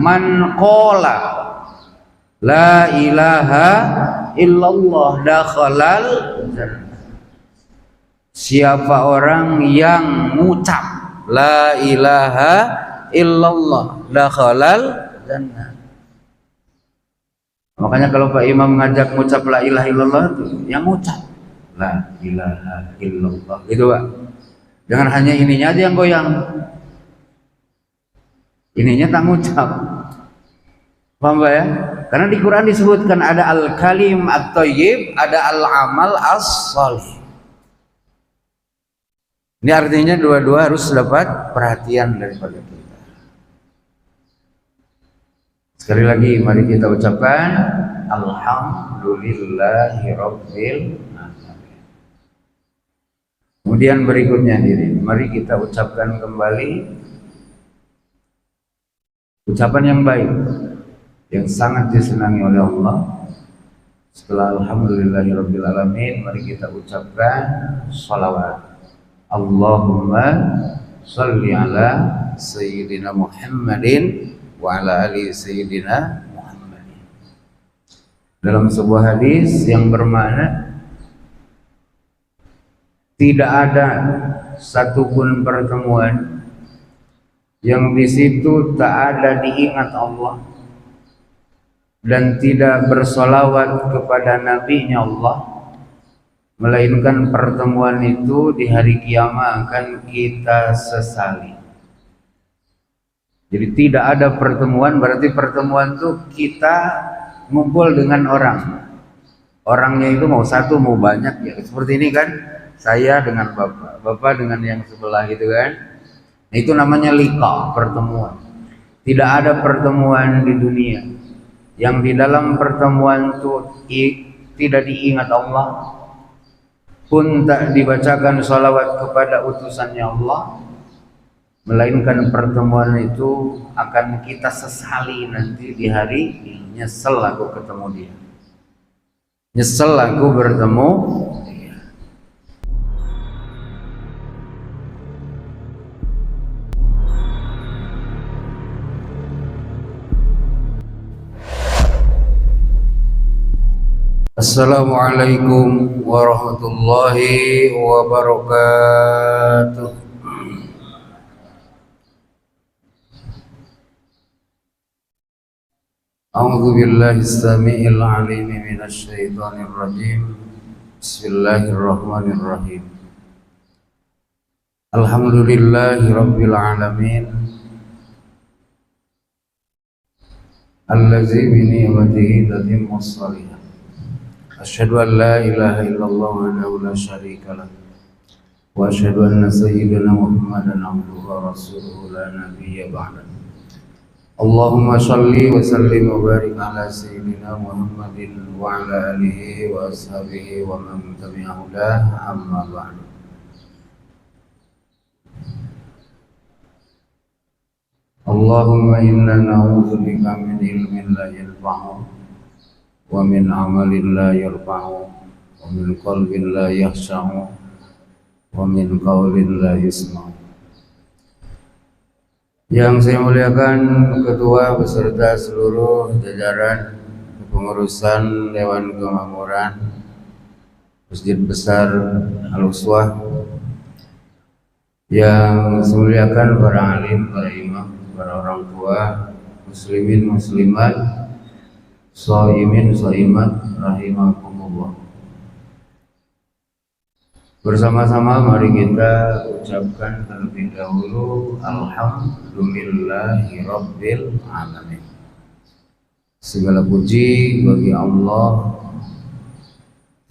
Man qala la ilaha illallah dakhalal jannah. Siapa orang yang mengucap la ilaha illallah dakhalal jannah. Makanya kalau Pak Imam ngajak mengucap la ilaha illallah itu yang mengucap la ilaha illallah gitu Pak. Jangan hanya ininya aja yang goyang, ininya tak ngucap. Paham Pak ya? Karena di Quran disebutkan ada al-kalim at-thayyib, ada al-amal as-shalih. Ini artinya dua-dua harus dapat perhatian daripada kita. Sekali lagi mari kita ucapkan alhamdulillahirabbil alamin. Kemudian berikutnya mari kita ucapkan kembali ucapan yang baik yang sangat disenangi oleh Allah. Setelah alhamdulillahirabbil alamin, mari kita ucapkan shalawat. Allahumma shalli ala sayyidina Muhammadin wa ala ali sayyidina Muhammadin. Dalam sebuah hadis yang bermakna tidak ada satupun pertemuan yang di situ tak ada diingat Allah dan tidak bersolawat kepada nabinya Allah, melainkan pertemuan itu di hari kiamat akan kita sesali. Jadi tidak ada pertemuan, berarti pertemuan itu kita ngumpul dengan orang. Orangnya itu mau satu mau banyak ya, seperti ini kan, saya dengan bapak, bapak dengan yang sebelah gitu kan. Nah, itu namanya liqa, pertemuan. Tidak ada pertemuan di dunia yang di dalam pertemuan itu tidak diingat Allah, pun tak dibacakan salawat kepada utusannya Allah, melainkan pertemuan itu akan kita sesali nanti di hari nyesel aku ketemu dia, nyesel aku bertemu dia. Assalamualaikum warahmatullahi wabarakatuh. A'udzu billahi as-sami'il 'alim minasy syaithanir rajim. Bismillahirrahmanirrahim. Alhamdulillahirabbil alamin. Allazi bi ni'matihi tatimmus shalihat. Asyhadu an la ilaha illallah wahdahu la syarika lah wa asyhadu anna sayyidana Muhammadan abduhu wa rasuluhu la nabiyya ba'da. Allahumma shalli wa sallim wa barik ala sayyidina Muhammadin wa ala alihi wa ashabihi wa man tabi'ahu amma ba'du. Allahumma inna na'udzu bika min ilmin la yanfa'u wa min amalin la yarfa'u wa min qalbin la yakhsha'u wa min qawlin la yusma'u. Yang saya muliakan Ketua beserta seluruh jajaran kepengurusan Dewan Kemakmuran Masjid Besar Al-Uswah, yang saya muliakan para alim, para imam, para orang tua, muslimin, muslimat, shaimin, shaimat, rahimakumullah. Bersama-sama mari kita ucapkan terlebih dahulu alhamdulillahirabbil alamin. Segala puji bagi Allah,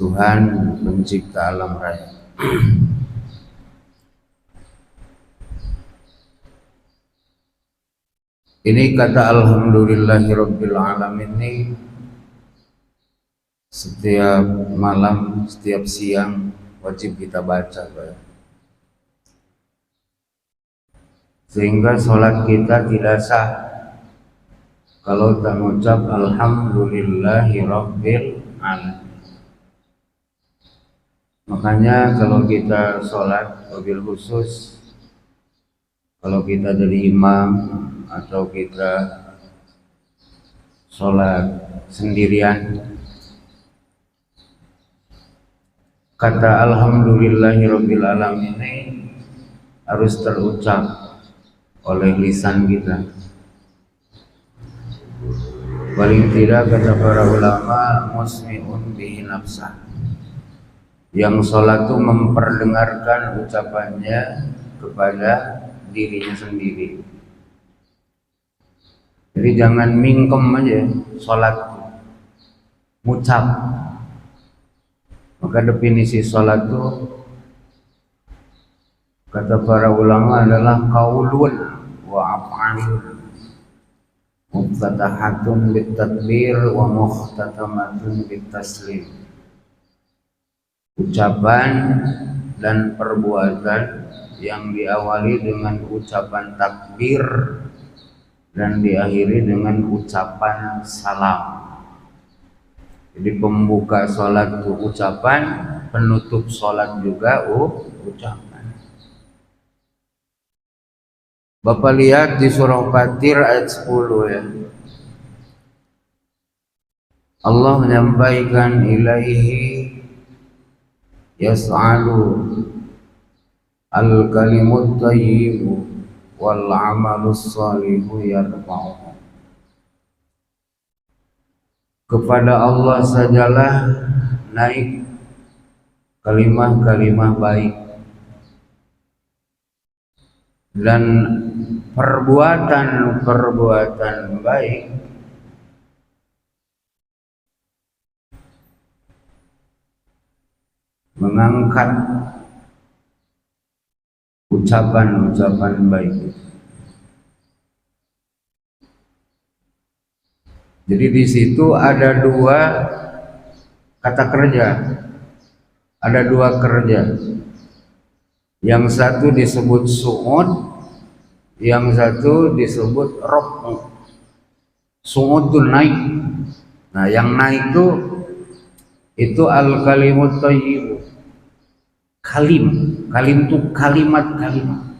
Tuhan pencipta alam raya. Ini kata alhamdulillahirabbil alamin ini setiap malam, setiap siang wajib kita baca, Pak. Sehingga sholat kita tidak sah kalau tak mengucap alhamdulillahirabbil alamin. Makanya kalau kita sholat, wabil khusus kalau kita jadi imam atau kita sholat sendirian, kata alhamdulillahirabbil alamin ini harus terucap oleh lisan kita. Paling tidak kata para ulama, musmi'un bihi nafsah, yang sholat itu memperdengarkan ucapannya kepada dirinya sendiri. Jadi jangan mingkem aja sholat, ngucap. Maka definisi sholat itu kata para ulama adalah qaulun wa af'alun muftatahatun bitakbir wa mukhtatamatun bitaslim. Ucapan dan perbuatan yang diawali dengan ucapan takbir dan diakhiri dengan ucapan salam. Jadi pembuka sholat itu ucapan, penutup sholat juga ucapan. Bapak lihat di surah Fatir ayat 10 ya. Allah menyampaikan ilaihi yas'alu al-kalimut thayyibu wal amalus shalihu yarfa'uhu. Kepada Allah sajalah naik kalimah-kalimah baik, dan perbuatan-perbuatan baik mengangkat ucapan-ucapan baik. Jadi di situ ada dua kata kerja, ada dua kerja. Yang satu disebut su'ud, yang satu disebut raf'u. Su'ud itu naik. Nah, yang naik itu al-kalimut thayyib. Kalim itu kalimat-kalimat.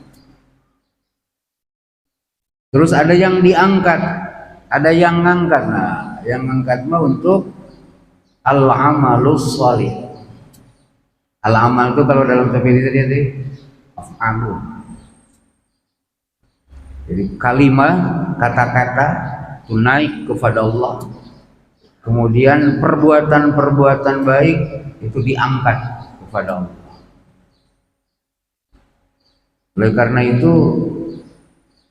Terus ada yang diangkat, ada yang ngangkat. Nah, yang ngangkat mah untuk al-amalus shalih. Al-amal itu kalau dalam definisi jadi af'alun. Jadi kalimah, kata-kata itu naik kepada Allah. Kemudian perbuatan-perbuatan baik itu diangkat kepada Allah. Oleh karena itu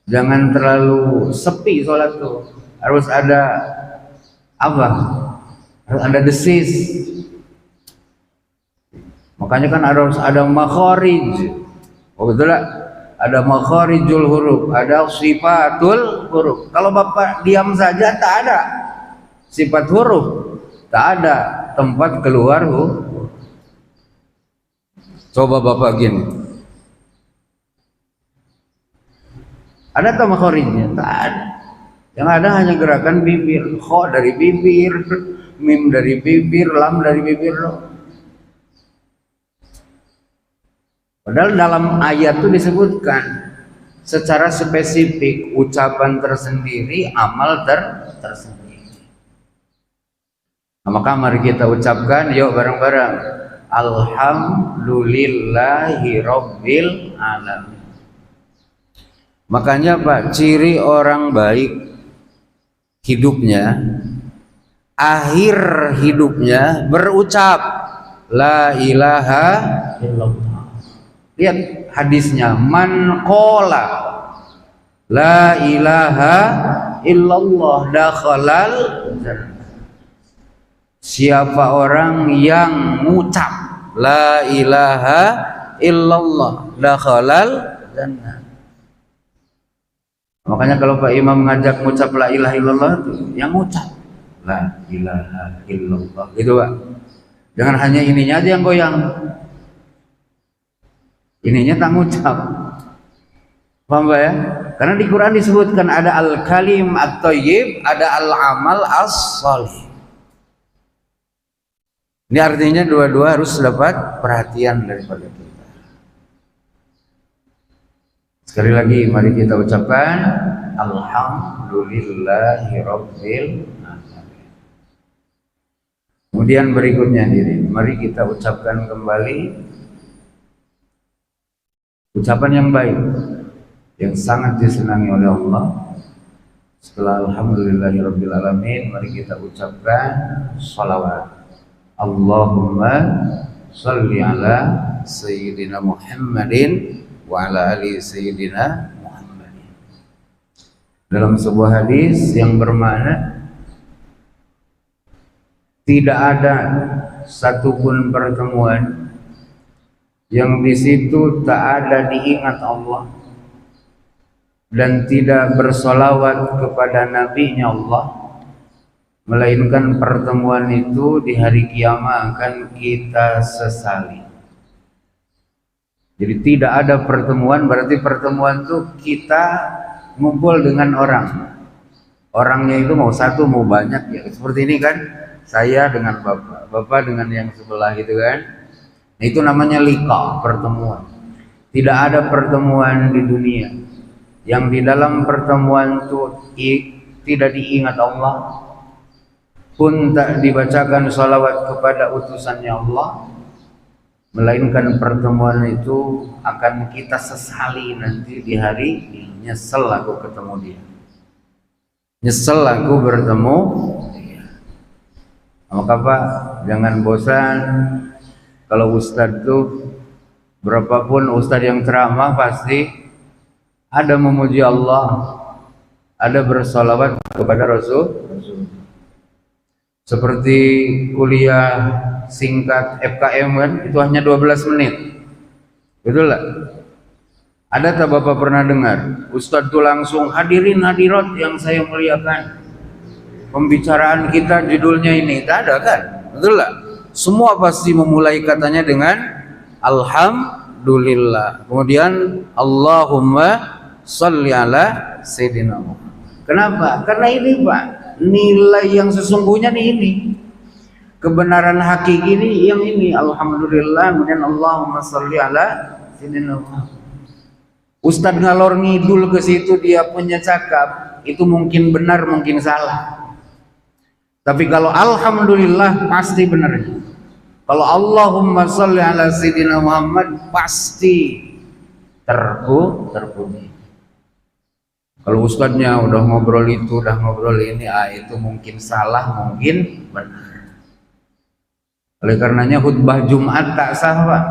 jangan terlalu sepi sholat tuh. Harus ada apa? Harus ada desis. Makanya kan harus ada makharij. Oh betul lah. Ada makharijul huruf, ada sifatul huruf. Kalau Bapak diam saja tak ada sifat huruf, tak ada tempat keluar huruf. Coba Bapak gini. Ada tak makharijnya? Tak ada. Yang ada hanya gerakan bibir. Kho dari bibir, mim dari bibir, lam dari bibir loh. Padahal dalam ayat itu disebutkan secara spesifik ucapan tersendiri, amal tersendiri. Nah, maka mari kita ucapkan, yuk bareng-bareng. Alhamdulillahi Rabbil Alamin. Makanya Pak, ciri orang baik hidupnya, akhir hidupnya berucap la ilaha illallah. Lihat hadisnya, man qala la ilaha illallah dakhalal jannah. Siapa orang yang mengucap la ilaha illallah dakhalal jannah. Makanya kalau Pak Imam mengajak mengucap la ilaha illallah itu yang mengucap la ilaha illallah gitu Pak. Jangan hanya ininya aja yang goyang. Ininya tak ngucap. Paham Pak ya? Karena di Quran disebutkan ada al-kalim at-thayyib, ada al-amal as-shalih. Ini artinya dua-dua harus dapat perhatian daripada kita. Sekali lagi mari kita ucapkan alhamdulillahirabbil alamin. Kemudian berikutnya mari kita ucapkan kembali ucapan yang baik yang sangat disenangi oleh Allah. Setelah alhamdulillahirabbil alamin, mari kita ucapkan shalawat. Allahumma shalli ala sayyidina Muhammadin wa ala ali sayyidina Muhammadin. Dalam sebuah hadis yang bermakna tidak ada satupun pertemuan yang di situ tak ada diingat Allah dan tidak bersolawat kepada nabinya Allah, melainkan pertemuan itu di hari kiamat akan kita sesali. Jadi tidak ada pertemuan, berarti pertemuan itu kita ngumpul dengan orang. Orangnya itu mau satu mau banyak, ya seperti ini kan, saya dengan bapak dengan yang sebelah gitu kan. Itu namanya liqa, pertemuan. Tidak ada pertemuan di dunia yang di dalam pertemuan itu tidak diingat Allah, pun tak dibacakan salawat kepada utusannya Allah, melainkan pertemuan itu akan kita sesali nanti di hari nyesel aku ketemu dia, nyesel aku bertemu dia. Maka Pak, jangan bosan. Kalau ustadz tuh berapapun ustadz yang ceramah pasti ada memuji Allah, ada bersalawat kepada Rasul. Seperti kuliah singkat FKM kan, itu hanya 12 menit. Betul lah. Ada tak Bapak pernah dengar ustadz tuh langsung hadirin hadirat yang saya muliakan, pembicaraan kita judulnya ini? Tak ada kan? Betul lah. Semua pasti memulai katanya dengan alhamdulillah, kemudian Allahumma sholli ala sayyidina Muhammad. Kenapa? Karena ini Pak, nilai yang sesungguhnya ini, kebenaran hakiki ini yang ini, alhamdulillah, kemudian Allahumma sholli ala sayyidina Muhammad. Ustadz ngalor ngidul ke situ dia punya cakap, itu mungkin benar mungkin salah. Tapi kalau alhamdulillah pasti benar. Kalau Allahumma sholli ala sayyidina Muhammad pasti terpuji. Kalau ustadznya udah ngobrol itu, udah ngobrol ini, itu mungkin salah, mungkin benar. Oleh karenanya khutbah Jumat tak sah Pak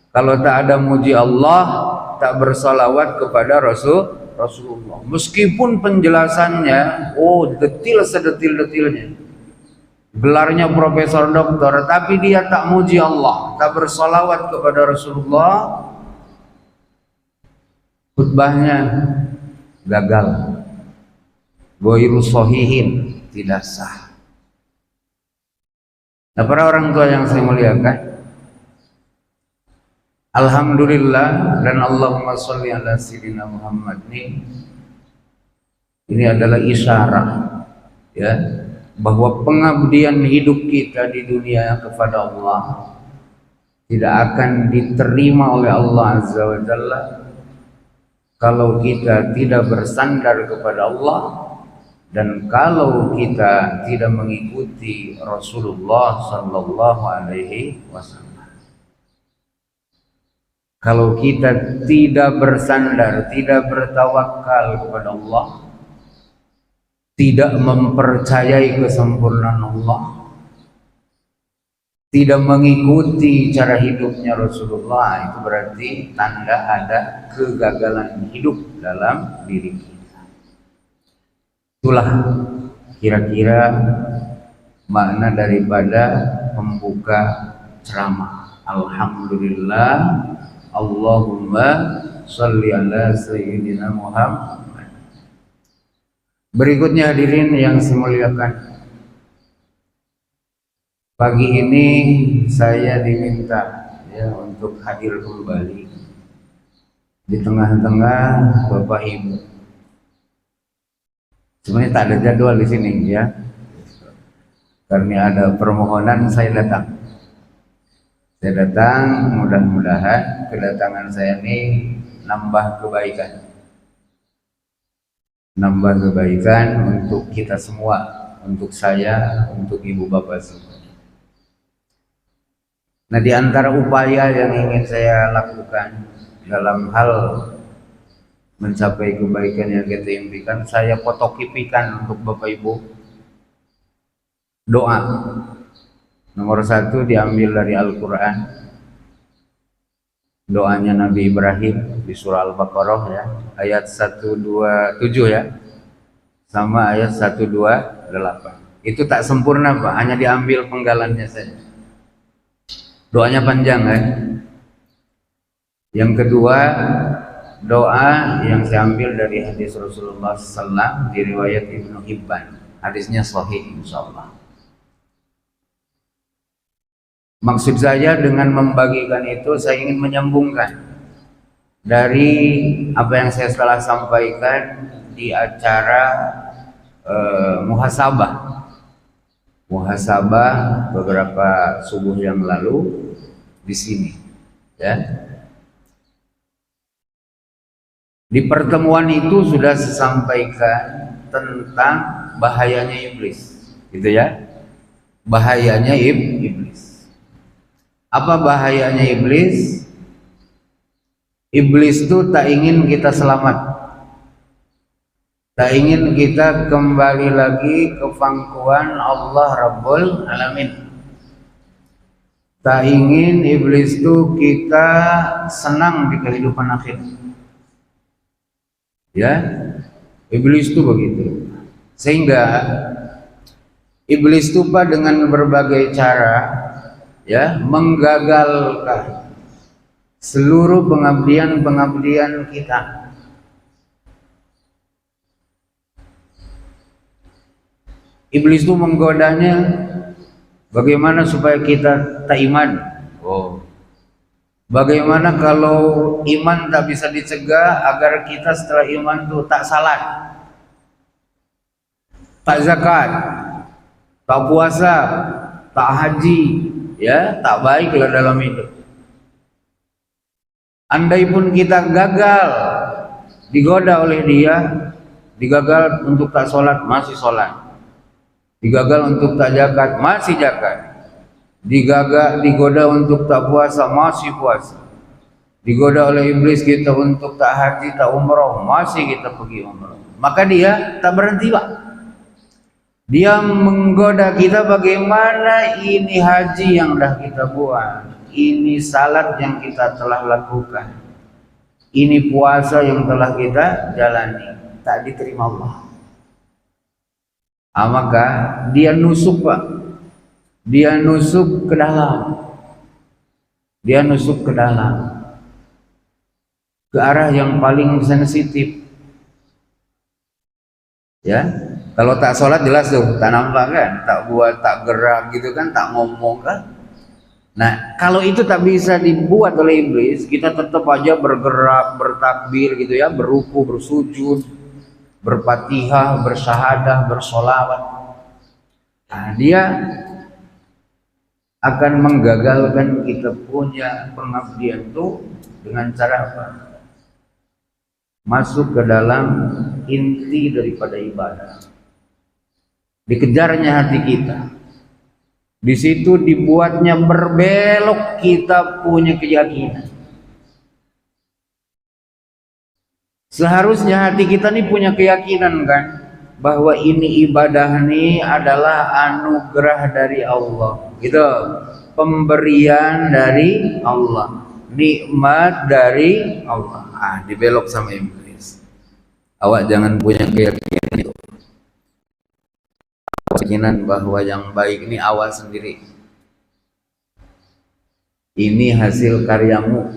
kalau tak ada muji Allah, tak bersalawat kepada Rasulullah. Meskipun penjelasannya detil sedetil-detilnya, gelarnya profesor doktor, tapi dia tak muji Allah, tak bersalawat kepada Rasulullah, khutbahnya gagal, ghairu shahihin, tidak sah. Nah, para orang tua yang saya muliakan, alhamdulillah dan Allahumma sholli ala sayyidina Muhammad ini adalah isyarat ya bahwa pengabdian hidup kita di dunia kepada Allah tidak akan diterima oleh Allah Azza wa Jalla kalau kita tidak bersandar kepada Allah dan kalau kita tidak mengikuti Rasulullah sallallahu alaihi wasallam. Kalau kita tidak bersandar, tidak bertawakal kepada Allah, tidak mempercayai kesempurnaan Allah, tidak mengikuti cara hidupnya Rasulullah, itu berarti tanda ada kegagalan hidup dalam diri kita. Itulah kira-kira makna daripada pembuka ceramah. Alhamdulillah, Allahumma sholli ala sayyidina Muhammad. Berikutnya hadirin yang saya muliakan, pagi ini saya diminta untuk hadir kembali di tengah-tengah Bapak Ibu. Sebenarnya tak ada jadwal di sini ya, karena ada permohonan saya datang. Mudah-mudahan kedatangan saya ini nambah kebaikan. Nambah kebaikan untuk kita semua, untuk saya, untuk ibu bapak semua. Nah, di antara upaya yang ingin saya lakukan dalam hal mencapai kebaikan yang kita impikan, saya fotokopikan untuk bapak ibu doa. Nomor 1 diambil dari Al-Quran, doanya Nabi Ibrahim di surah Al-Baqarah ya, ayat 127 ya, sama ayat 128. Itu tak sempurna Pak, hanya diambil penggalannya saja. Doanya panjang kan. Yang kedua, doa yang saya ambil dari hadis Rasulullah SAW di riwayat Ibnu Hibban. Hadisnya sahih insyaallah. Maksud saya dengan membagikan itu, saya ingin menyambungkan dari apa yang saya telah sampaikan di acara muhasabah beberapa subuh yang lalu di sini ya. Di pertemuan itu sudah saya sampaikan tentang bahayanya iblis, gitu ya. Bahayanya iblis. Apa bahayanya iblis? Iblis itu tak ingin kita selamat. Tak ingin kita kembali lagi ke pangkuan Allah Rabbul Alamin. Tak ingin iblis itu kita senang di kehidupan akhir. Ya, iblis itu begitu. Sehingga iblis itu Pak dengan berbagai cara ya menggagalkan seluruh pengabdian kita. Iblis itu menggodanya bagaimana supaya kita tak iman. Bagaimana kalau iman tak bisa dicegah agar kita setelah iman itu tak salat, tak zakat, tak puasa, tak haji, ya, tak baiklah dalam hidup. Andai pun kita gagal digoda oleh dia, digagal untuk tak sholat, masih sholat. Digagal untuk tak zakat, masih zakat. Digoda untuk tak puasa, masih puasa. Digoda oleh iblis kita untuk tak haji, tak umroh, masih kita pergi umroh. Maka dia tak berhenti Pak. Dia menggoda kita bagaimana ini haji yang dah kita buat, ini salat yang kita telah lakukan, ini puasa yang telah kita jalani, tak diterima Allah. Maka dia nusuk Pak, dia nusuk ke dalam, ke arah yang paling sensitif. Ya, kalau tak sholat jelas tuh, tak nampak kan, tak buat, tak gerak gitu kan, tak ngomong kan. Nah, kalau itu tak bisa dibuat oleh iblis, kita tetap aja bergerak, bertakbir gitu ya, beruku, bersujud, berfatihah, bersyahadah, bersolawat. Nah, dia akan menggagalkan kita punya pengabdian itu dengan cara apa? Masuk ke dalam inti daripada ibadah. Dikejarnya hati kita. Di situ dibuatnya berbelok kita punya keyakinan. Seharusnya hati kita nih punya keyakinan kan, bahwa ini ibadah nih adalah anugerah dari Allah, gitu, pemberian dari Allah, nikmat dari Allah. Dibelok sama iblis. Awak jangan punya keyakinan itu, keyakinan bahwa yang baik ini awak sendiri, ini hasil karyamu,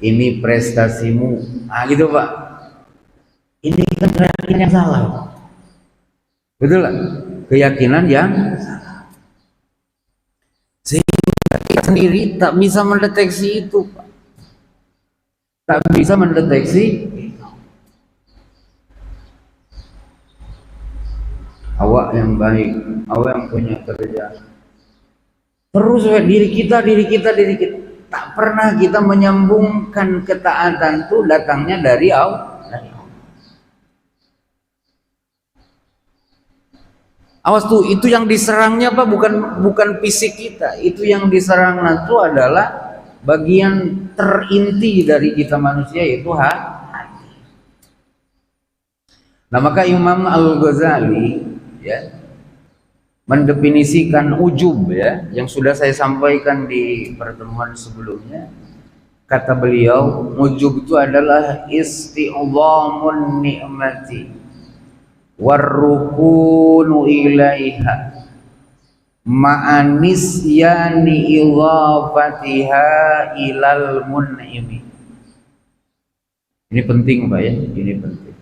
ini prestasimu, gitu Pak. Ini kan keyakinan yang salah, betul lah, keyakinan yang salah. Sehingga kita sendiri tak bisa mendeteksi itu, Pak. Tak bisa mendeteksi itu. Awak yang baik, awak yang punya kerja, terus diri kita. tak pernah kita menyambungkan ketaatan itu datangnya dari Allah. Awas tuh, itu yang diserangnya apa? Bukan fisik kita. Itu yang diserang itu adalah bagian terinti dari kita manusia, yaitu hati. Nah, maka Imam Al-Ghazali ya mendefinisikan ujub ya, yang sudah saya sampaikan di pertemuan sebelumnya. Kata beliau, ujub itu adalah isti'dhamun ni'mati warrukunu ilaiha ma'anis yani idhafatiha ilal mun'imi. Ini penting Pak ya, ini penting.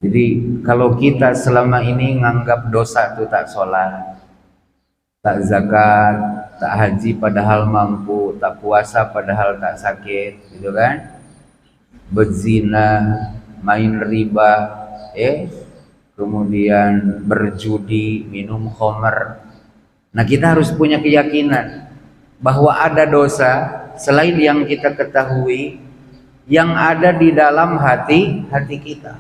Jadi kalau kita selama ini nganggap dosa itu tak sholat, tak zakat, tak haji padahal mampu, tak puasa padahal tak sakit, gitu kan? Berzina, main riba, kemudian berjudi, minum khamar. Nah, kita harus punya keyakinan bahwa ada dosa selain yang kita ketahui yang ada di dalam hati kita,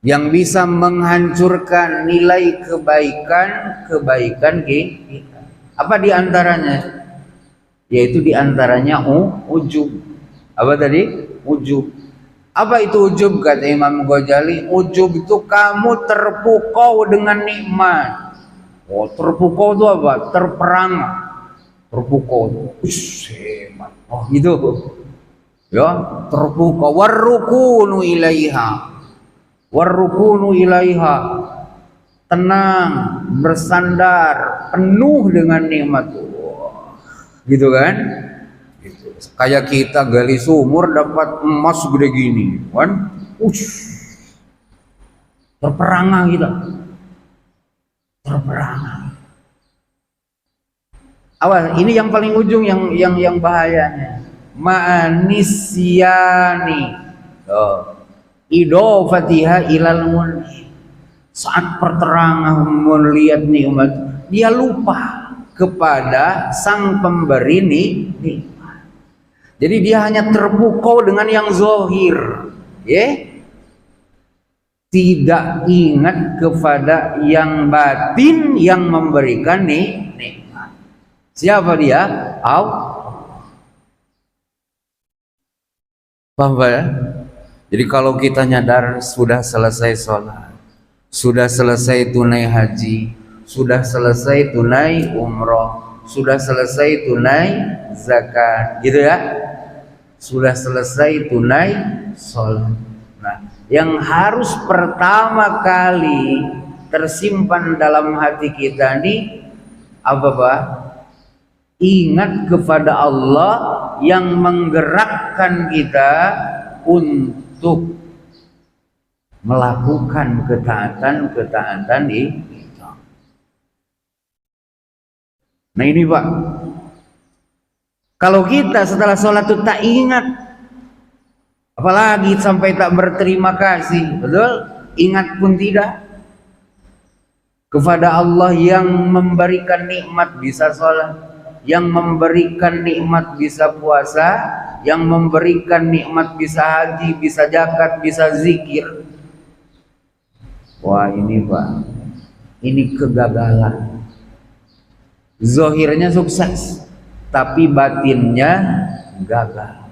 yang bisa menghancurkan nilai kebaikan kita. Apa diantaranya? Yaitu diantaranya ujub. Apa tadi? Ujub. Apa itu ujub? Kata Imam Ghazali, ujub itu kamu terpukau dengan nikmat. Oh, terpukau itu apa? Terperangah. Terpukau. Hebat. Oh, gitu. Ya, terpukau. Warrukunu ilaiha. Warrukunu ilaiha, tenang, bersandar, penuh dengan nikmat. Gitu kan? Gitu. Kayak kita gali sumur dapat emas gede gini, kan? Terperangah kita. Terperangah. Awas, ini yang paling ujung yang bahayanya. Ma'anisyani. Idofatiha ilal mun'im. Saat perterangan melihat nikmat, dia lupa kepada sang pemberi nikmat. Jadi dia hanya terpukau dengan yang zahir, ya. Tidak ingat kepada yang batin yang memberikan nikmat. Siapa dia? Allah. Paham ya? Jadi kalau kita nyadar sudah selesai sholat, sudah selesai tunai haji, sudah selesai tunai umroh, sudah selesai tunai zakat, gitu ya, sudah selesai tunai sholat. Nah, yang harus pertama kali tersimpan dalam hati kita ini apa Pak? Ingat kepada Allah yang menggerakkan kita untuk melakukan ketaatan itu. Nah ini Pak, kalau kita setelah sholat itu tak ingat, apalagi sampai tak berterima kasih, betul? Ingat pun tidak kepada Allah yang memberikan nikmat bisa sholat, yang memberikan nikmat bisa puasa, yang memberikan nikmat bisa haji, bisa zakat, bisa zikir. Wah ini Pak, ini kegagalan. Zahirnya sukses, tapi batinnya gagal.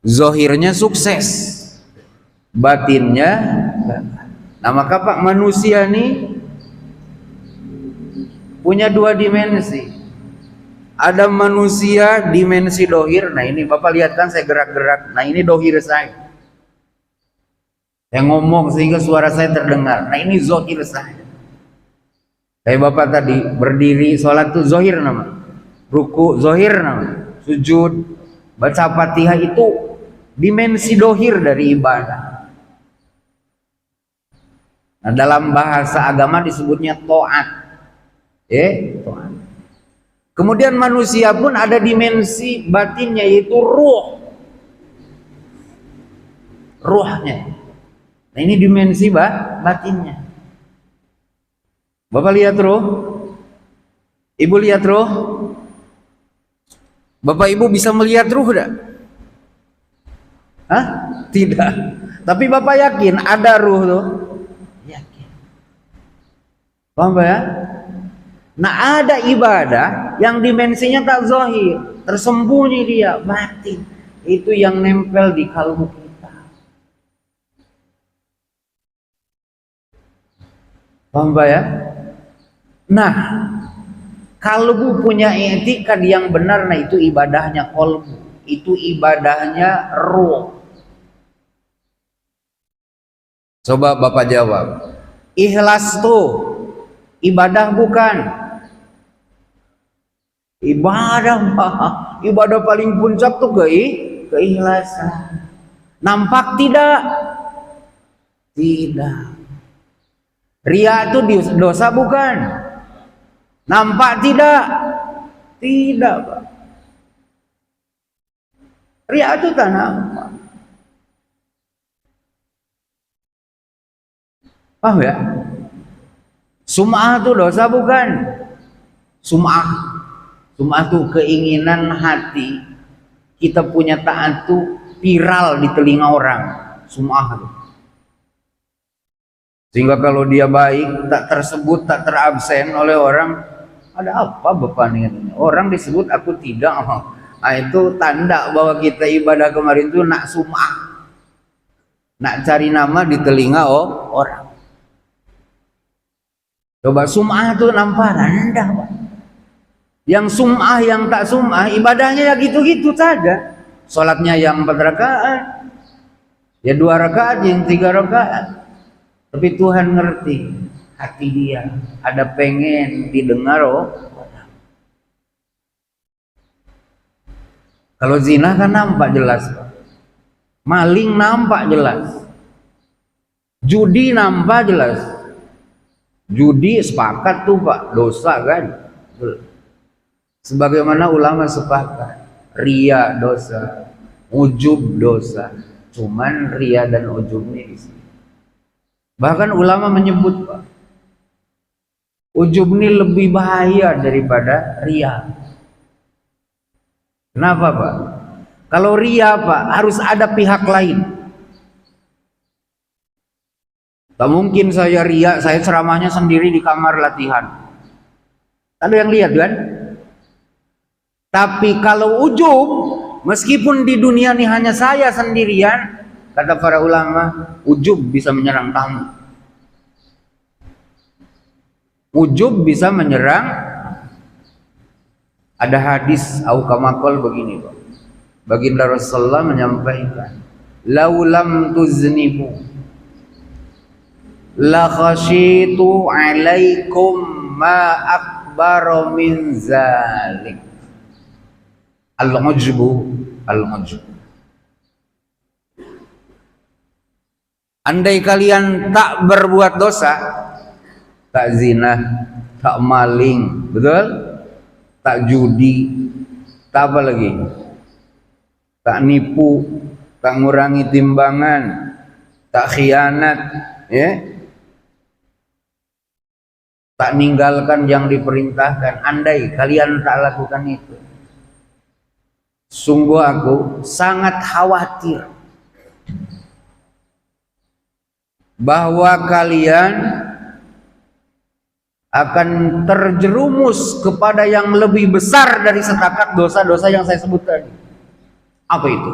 Zahirnya sukses, batinnya gagal. Nah maka Pak, manusia nih punya dua dimensi. Ada manusia dimensi dohir. Nah ini Bapak lihat kan saya gerak-gerak. Nah ini dohir saya. Saya ngomong sehingga suara saya terdengar. Nah ini zohir saya. Kayak Bapak tadi berdiri sholat itu zohir nama. Ruku zohir nama. Sujud, baca Fatihah itu dimensi dohir dari ibadah. Nah dalam bahasa agama disebutnya to'at. To'at. Kemudian manusia pun ada dimensi batinnya, yaitu ruhnya. Nah ini dimensi batinnya. Bapak lihat ruh, Ibu lihat ruh. Bapak Ibu bisa melihat ruh enggak? Hah? Tidak. Tapi Bapak yakin ada ruh tuh? Yakin. Paham ya? Nah, ada ibadah yang dimensinya tak zahir, tersembunyi dia, batin. Itu yang nempel di kalbu kita. Paham ya? Nah, kalbu punya etikad yang benar, nah itu ibadahnya kalbu, itu ibadahnya ruh. Coba Bapak jawab, ikhlas tuh ibadah bukan? Ibadah paling puncak tuh keikhlasan. Nampak tidak? Tidak. Ria itu dosa bukan? Nampak tidak? Tidak, Pak. Ria itu tak nampak. Paham ya? Sum'ah itu dosa bukan? Sum'ah itu keinginan hati kita punya taat tuh viral di telinga orang. Sum'ah itu. Sehingga kalau dia baik tak tersebut, tak terabsen oleh orang, ada apa Bapak ini? Orang disebut aku tidak. Nah, itu tanda bahwa kita ibadah kemarin tuh nak sum'ah, nak cari nama di telinga orang. Coba sum'ah tuh nampak rendah, Pak. Yang sum'ah, yang tak sum'ah, ibadahnya ya gitu-gitu saja. Sholatnya yang 4 rakaat, ya 2 rakaat, yang 3 rakaat. Tapi Tuhan ngerti hati dia, ada pengen didengar Kalau zina kan nampak jelas, Pak. Maling nampak jelas. Judi nampak jelas. Judi sepakat tuh Pak, dosa kan? Sebagaimana ulama sepakat, ria dosa, ujub dosa. Cuman ria dan ujub ini di sini. Bahkan ulama menyebut Pak, ujub ini lebih bahaya daripada ria. Kenapa Pak? Kalau ria Pak harus ada pihak lain. Tak mungkin saya ria, saya ceramahnya sendiri di kamar latihan. Ada yang lihat kan? Tapi kalau ujub, meskipun di dunia ini hanya saya sendirian, kata para ulama, ujub bisa menyerang tamu. Ujub bisa menyerang. Ada hadis aukamakol begini Pak. Baginda Rasulullah menyampaikan, laulam tuznibu la khasyitu alaikum ma akbar min zalik. Al-ujbu. Andai kalian tak berbuat dosa, tak zina, tak maling, betul? Tak judi, tak apa lagi? Tak nipu, tak ngurangi timbangan, tak khianat, ya? Tak ninggalkan yang diperintahkan. Andai kalian tak lakukan itu, sungguh aku sangat khawatir bahwa kalian akan terjerumus kepada yang lebih besar dari setakat dosa-dosa yang saya sebut tadi. Apa itu?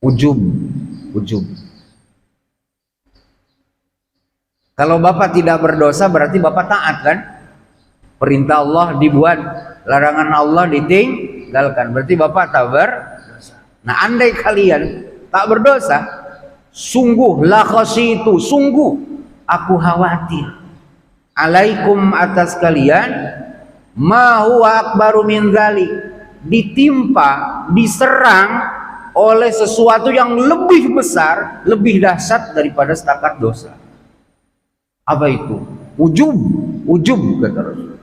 Ujub. Kalau Bapak tidak berdosa berarti Bapak taat kan? Perintah Allah dibuat, larangan Allah ditinggalkan. Berarti Bapak tak berdosa. Nah, andai kalian tak berdosa, sungguh la khasyitu, sungguh aku khawatir alaikum atas kalian ma huwa akbaru min dzalik, ditimpa, diserang oleh sesuatu yang lebih besar, lebih dahsyat daripada setakat dosa. Apa itu? Ujub kata Rasul.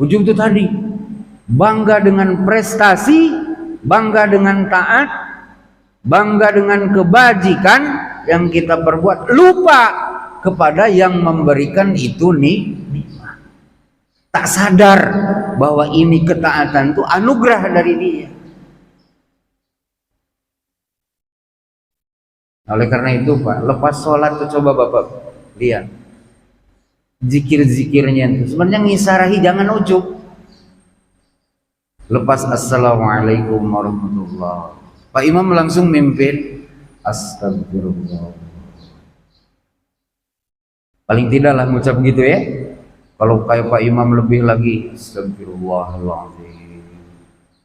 Ujub itu tadi bangga dengan prestasi, bangga dengan taat, bangga dengan kebajikan yang kita perbuat, lupa kepada yang memberikan itu nikmat. Tak sadar bahwa ini ketaatan itu anugerah dari dia. Oleh karena itu Pak, lepas sholat tuh coba Bapak lihat zikir-zikirnya itu sebenarnya ngisarahi, jangan ujub. Lepas assalamualaikum warahmatullah, Pak Imam langsung mimpin astagfirullah. Paling tidak lah ngucap gitu ya. Kalau kayak Pak Imam lebih lagi astagfirullahaladzim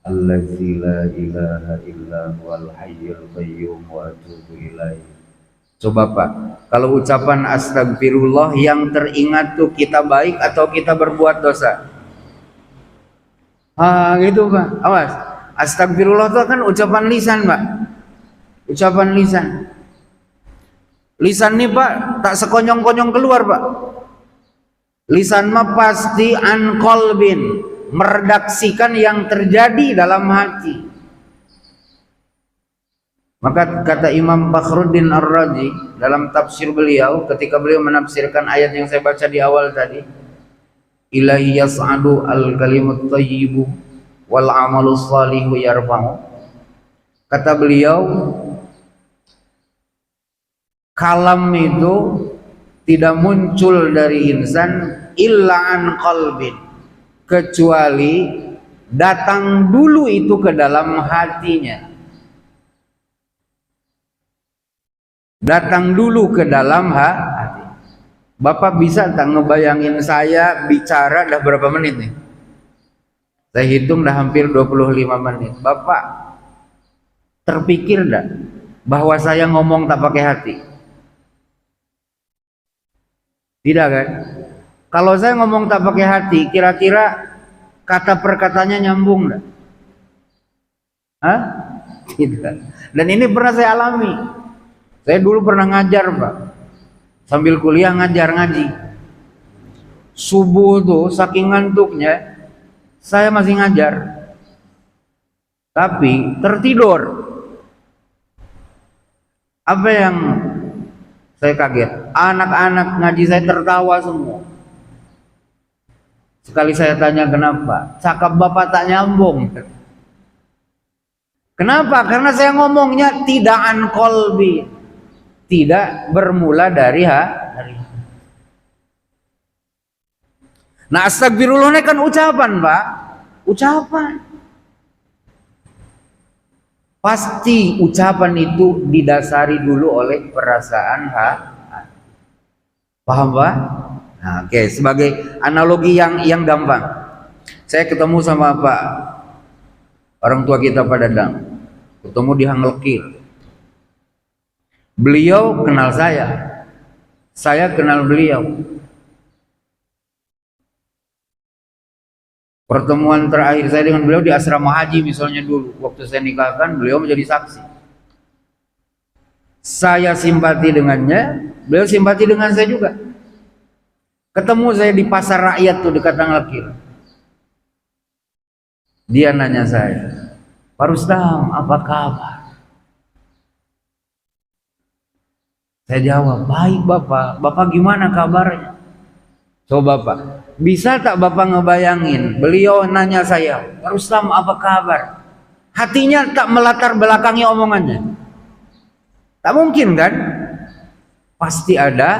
allazi la ilaha illa huwal hayyul qayyum wa atubu ilaih. Coba Pak, kalau ucapan astagfirullah yang teringat tuh kita baik atau kita berbuat dosa? Gitu Pak. Awas. Astagfirullah itu kan ucapan lisan Pak. Ucapan lisan. Lisan nih Pak, tak sekonyong-konyong keluar Pak. Lisan mah pasti an qalbin, meredaksikan yang terjadi dalam hati. Maka kata Imam Fakhruddin Ar-Razi dalam tafsir beliau ketika beliau menafsirkan ayat yang saya baca di awal tadi, ilahi yas'adu al-kalimut thayyibu wal amalu salihu yarfa'u. Kata beliau, kalam itu tidak muncul dari insan illa an qalbin, kecuali datang dulu itu ke dalam hatinya. Datang dulu ke dalam hati. Bapak bisa tak ngebayangin saya bicara dah berapa menit nih? Saya hitung dah hampir 25 menit. Bapak terpikir dah bahwa saya ngomong tak pakai hati? Tidak kan? Kalau saya ngomong tak pakai hati, kira-kira kata perkataannya nyambung enggak? Tidak. Dan ini pernah saya alami. Saya dulu pernah ngajar Pak, sambil kuliah ngajar ngaji. Subuh tuh saking ngantuknya, saya masih ngajar, tapi tertidur. Apa yang saya kaget? Anak-anak ngaji saya tertawa semua. Sekali saya tanya kenapa, cakap Bapak tak nyambung. Kenapa? Karena saya ngomongnya tidak an qalbi, tidak bermula dari hati. Nah, astagfirullah ini kan ucapan Pak, ucapan. Pasti ucapan itu didasari dulu oleh perasaan hati. Paham Pak? Nah, oke. Sebagai analogi yang gampang, saya ketemu sama Pak orang tua kita Pak Dadang, ketemu di Hang Lekir. Beliau kenal saya kenal beliau. Pertemuan terakhir saya dengan beliau di asrama haji misalnya dulu, waktu saya nikahkan, beliau menjadi saksi. Saya simpati dengannya, beliau simpati dengan saya juga. Ketemu saya di pasar rakyat tuh dekat Hang Lekir. Dia nanya saya, Pak Rustam, apa kabar? Saya jawab, baik Bapak. Bapak gimana kabarnya? Coba Pak, bisa tak Bapak ngebayangin beliau nanya saya, Pak Rustam apa kabar? Hatinya tak melatar belakangi omongannya. Tak mungkin kan? Pasti ada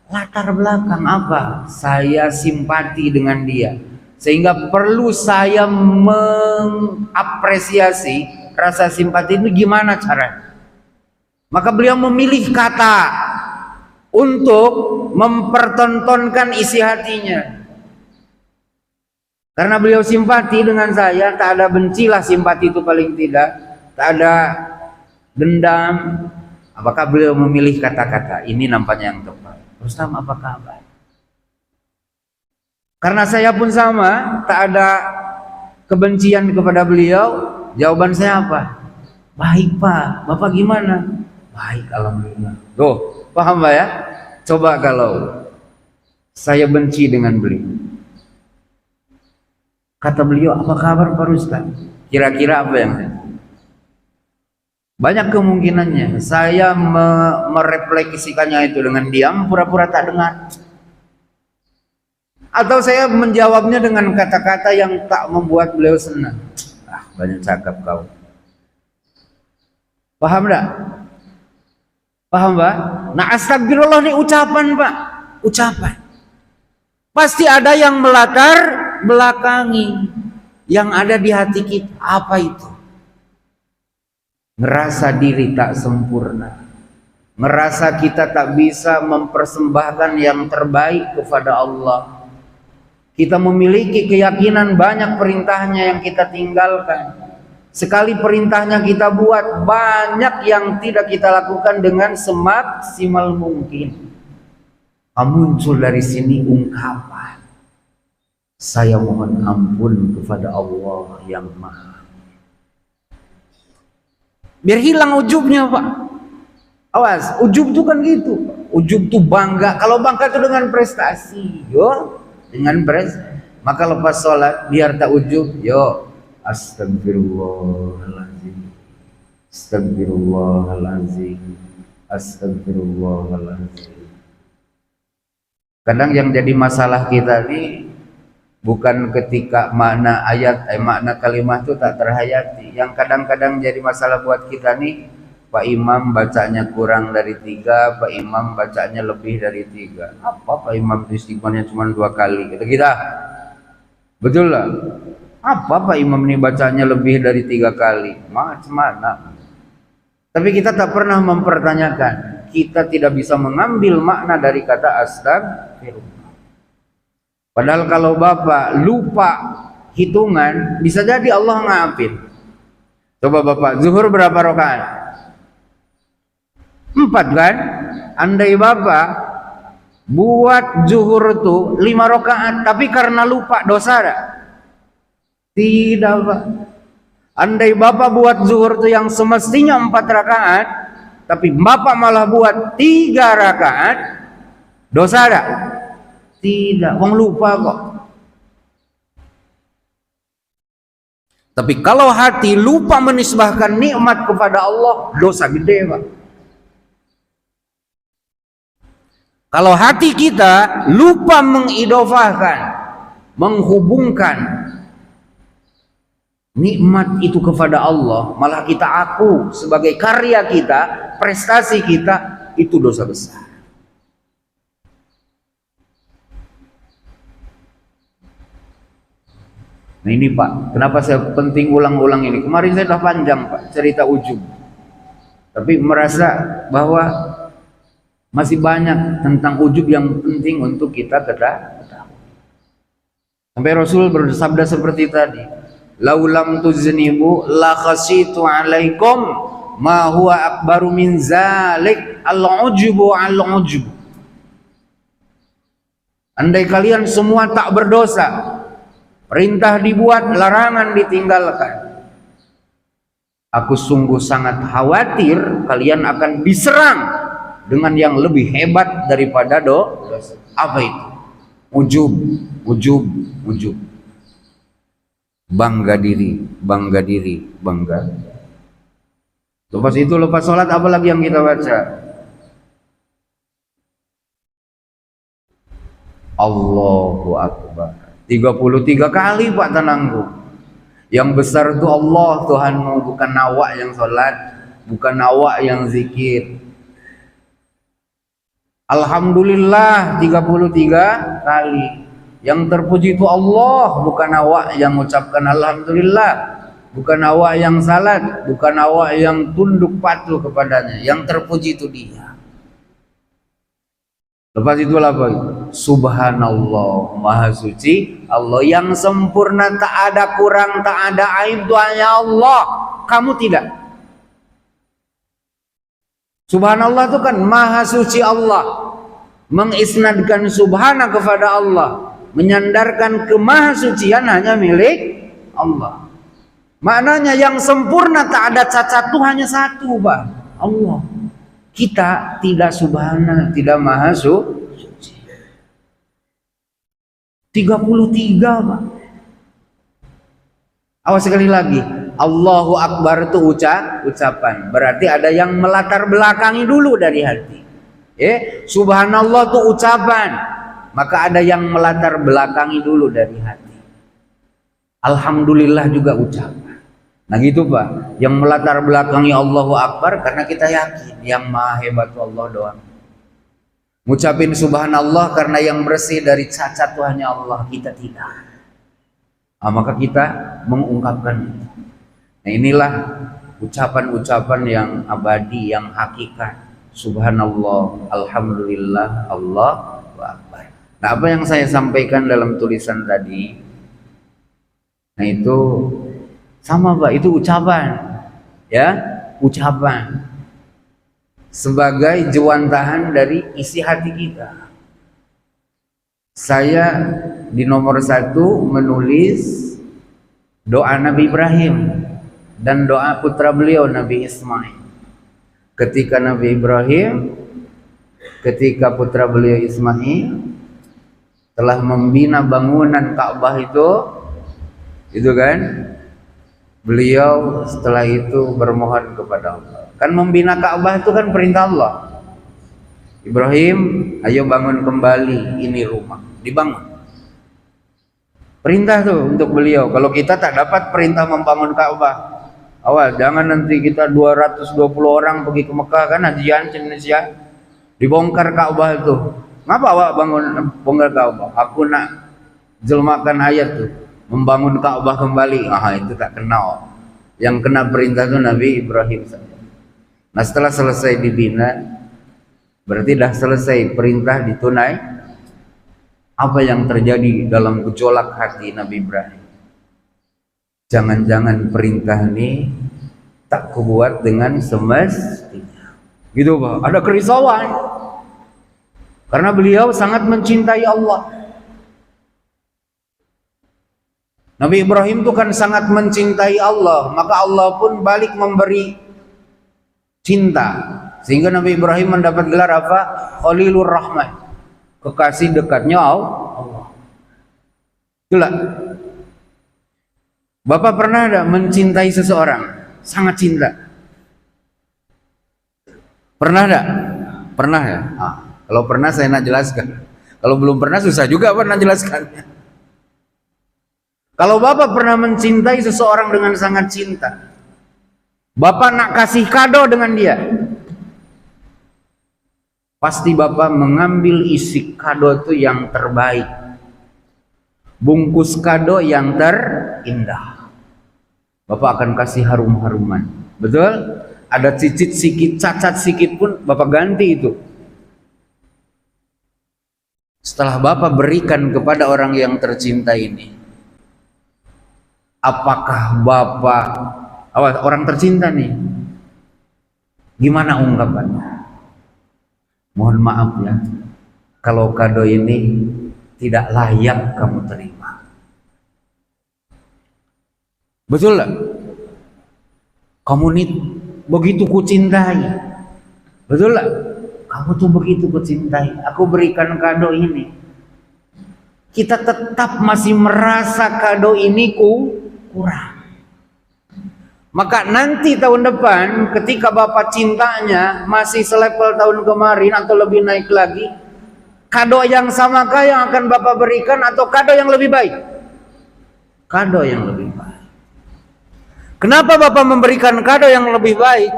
latar belakang apa? Saya simpati dengan dia, sehingga perlu saya mengapresiasi rasa simpati itu gimana caranya. Maka beliau memilih kata untuk mempertontonkan isi hatinya. Karena beliau simpati dengan saya, tak ada bencilah simpati itu paling tidak, tak ada dendam. Apakah beliau memilih kata-kata ini nampaknya yang tepat? Rustam apa kabar? Karena saya pun sama, tak ada kebencian kepada beliau. Jawaban saya apa? Baik Pak, Bapak gimana? Baik, alhamdulillah. Tuh, paham Pak ya? Coba kalau saya benci dengan beliau, kata beliau, apa kabar Pak Rustam? Kira-kira apa yang banyak kemungkinannya saya merefleksikannya itu dengan diam, pura-pura tak dengar. Atau saya menjawabnya dengan kata-kata yang tak membuat beliau senang. Ah, banyak cakap kau. Paham enggak? Paham, Pak? Nah, astagfirullah ini ucapan, Pak. Ucapan. Pasti ada yang melatar belakangi yang ada di hati kita. Apa itu? Ngerasa diri tak sempurna. Ngerasa kita tak bisa mempersembahkan yang terbaik kepada Allah. Kita memiliki keyakinan banyak perintahnya yang kita tinggalkan. Sekali perintahnya kita buat, banyak yang tidak kita lakukan dengan semaksimal mungkin. Muncul dari sini ungkapan, saya mohon ampun kepada Allah yang Maha. Biar hilang ujubnya, Pak. Awas, ujub itu kan gitu. Ujub itu bangga. Kalau bangga itu dengan prestasi, yo, dengan prestasi. Maka lepas sholat, biar tak ujub, yo, astagfirullahaladzim, astagfirullahaladzim, astagfirullahaladzim. Kadang yang jadi masalah kita ini bukan ketika makna ayat, makna kalimat itu tak terhayati. Yang kadang-kadang jadi masalah buat kita nih, Pak Imam bacanya kurang dari 3, Pak Imam bacanya lebih dari 3. Apa Pak Imam istighfarnya cuma 2 kali? Kata kita, betul lah. Apa Pak Imam ini bacanya lebih dari 3 kali? Macam mana? Tapi kita tak pernah mempertanyakan. Kita tidak bisa mengambil makna dari kata astagfirullah. Padahal kalau Bapak lupa hitungan, bisa jadi Allah ngampin. Coba Bapak, zuhur berapa rakaat? 4 kan? Andai Bapak buat zuhur itu 5 rakaat, tapi karena lupa, dosa ada? Tidak, Pak. Andai Bapak buat zuhur itu yang semestinya 4 rakaat, tapi Bapak malah buat 3 rakaat, dosa ada? Tidak, wong lupa kok. Tapi kalau hati lupa menisbahkan nikmat kepada Allah, dosa gede, Pak. Kalau hati kita lupa mengidofahkan, menghubungkan nikmat itu kepada Allah, malah kita aku sebagai karya kita, prestasi kita, itu dosa besar. Nah ini Pak, kenapa saya penting ulang-ulang ini? Kemarin saya sudah panjang Pak cerita ujub, tapi merasa bahwa masih banyak tentang ujub yang penting untuk kita ketahui. Sampai Rasul bersabda seperti tadi, laulam tuznibu la khasitu alaikum ma huwa akbaru min zalik al-ujubu al-ujubu. Andai kalian semua tak berdosa, perintah dibuat, larangan ditinggalkan, aku sungguh sangat khawatir kalian akan diserang dengan yang lebih hebat daripada dosa. Apa itu? Ujub, ujub, ujub. Bangga diri, bangga diri, bangga. Lepas itu, lepas sholat apa lagi yang kita baca? Allahu Akbar. 33 kali Pak Tanangku. Yang besar itu Allah Tuhanmu, bukan awak yang sholat, bukan awak yang zikir. Alhamdulillah 33 kali. Yang terpuji itu Allah, bukan awak yang mengucapkan alhamdulillah, bukan awak yang salat, bukan awak yang tunduk patuh kepadanya. Yang terpuji itu Dia. Lepas itu apa? Subhanallah, Maha Suci Allah, yang sempurna, tak ada kurang, tak ada aib, itu hanya Allah. Kamu tidak. Subhanallah itu kan Maha Suci Allah, mengisnadkan subhana kepada Allah, menyandarkan kemahasucian hanya milik Allah. Maknanya yang sempurna, tak ada cacat itu hanya satu, Pak, Allah. Kita tidak subhana, tidak maha suci. 33, Pak. Awas sekali lagi, Allahu Akbar itu ucapan. Berarti ada yang melatar belakangi dulu dari hati. Subhanallah itu ucapan. maka ada yang melatar belakangi dulu dari hati. Alhamdulillah juga ucapan. Nah gitu Pak, yang melatar belakangi Allahu Akbar karena kita yakin yang maha hebat Allah doang. Ngucapin subhanallah karena yang bersih dari cacat itu hanya Allah, kita tidak. Nah, maka kita mengungkapkan itu. Nah inilah ucapan-ucapan yang abadi, yang hakikat. Subhanallah, alhamdulillah, Allahu Akbar. Nah apa yang saya sampaikan dalam tulisan tadi, nah itu sama Pak, itu ucapan, ya, ucapan sebagai jewantahan dari isi hati kita. Saya di nomor 1 menulis doa Nabi Ibrahim dan doa putra beliau Nabi Ismail. Ketika Nabi Ibrahim, ketika putra beliau Ismail telah membina bangunan Ka'bah itu kan, beliau setelah itu bermohon kepada Allah. Kan membina Ka'bah itu kan perintah Allah. Ibrahim, ayo bangun kembali ini rumah, dibangun. Perintah tuh untuk beliau. Kalau kita tak dapat perintah membangun Ka'bah, awal jangan nanti kita 220 orang pergi ke Mekah kan hajian Indonesia, dibongkar Ka'bah itu. Ngapa awak bangun bongkar Ka'bah? Aku nak jelmakan ayat tuh, membangun Ka'bah kembali. Ah itu tak kenal. Yang kena perintah itu Nabi Ibrahim saja. Nah setelah selesai dibina, berarti dah selesai perintah ditunai. Apa yang terjadi dalam gejolak hati Nabi Ibrahim? Jangan-jangan perintah ini tak kubuat dengan semestinya. Gitu Pak, ada kerisauan. Karena beliau sangat mencintai Allah. Nabi Ibrahim itu kan sangat mencintai Allah, maka Allah pun balik memberi cinta. Sehingga Nabi Ibrahim mendapat gelar apa? Khalilur Rahman, kekasih dekatnya Allah. Itulah. Bapak pernah ada mencintai seseorang? Sangat cinta. Pernah ada? Pernah ya? Kalau pernah saya nak jelaskan. Kalau belum pernah susah juga Pak nak jelaskannya. Kalau Bapak pernah mencintai seseorang dengan sangat cinta, Bapak nak kasih kado dengan dia, pasti Bapak mengambil isi kado itu yang terbaik, bungkus kado yang terindah. Bapak akan kasih harum-haruman, betul? Ada cicit sikit, cacat sikit pun Bapak ganti itu. Setelah Bapak berikan kepada orang yang tercinta ini, apakah Bapak, orang tercinta nih, gimana ungkapannya? Mohon maaf ya, kalau kado ini tidak layak kamu terima. Betul lah? Kamu ini begitu kucintai. Betul lah? Kamu tuh begitu kucintai. Aku berikan kado ini. Kita tetap masih merasa kado ini kurang. Maka nanti tahun depan ketika Bapak cintanya masih selevel tahun kemarin atau lebih naik lagi, kado yang samakah yang akan Bapak berikan atau kado yang lebih baik? Kado yang lebih baik. Kenapa Bapak memberikan kado yang lebih baik?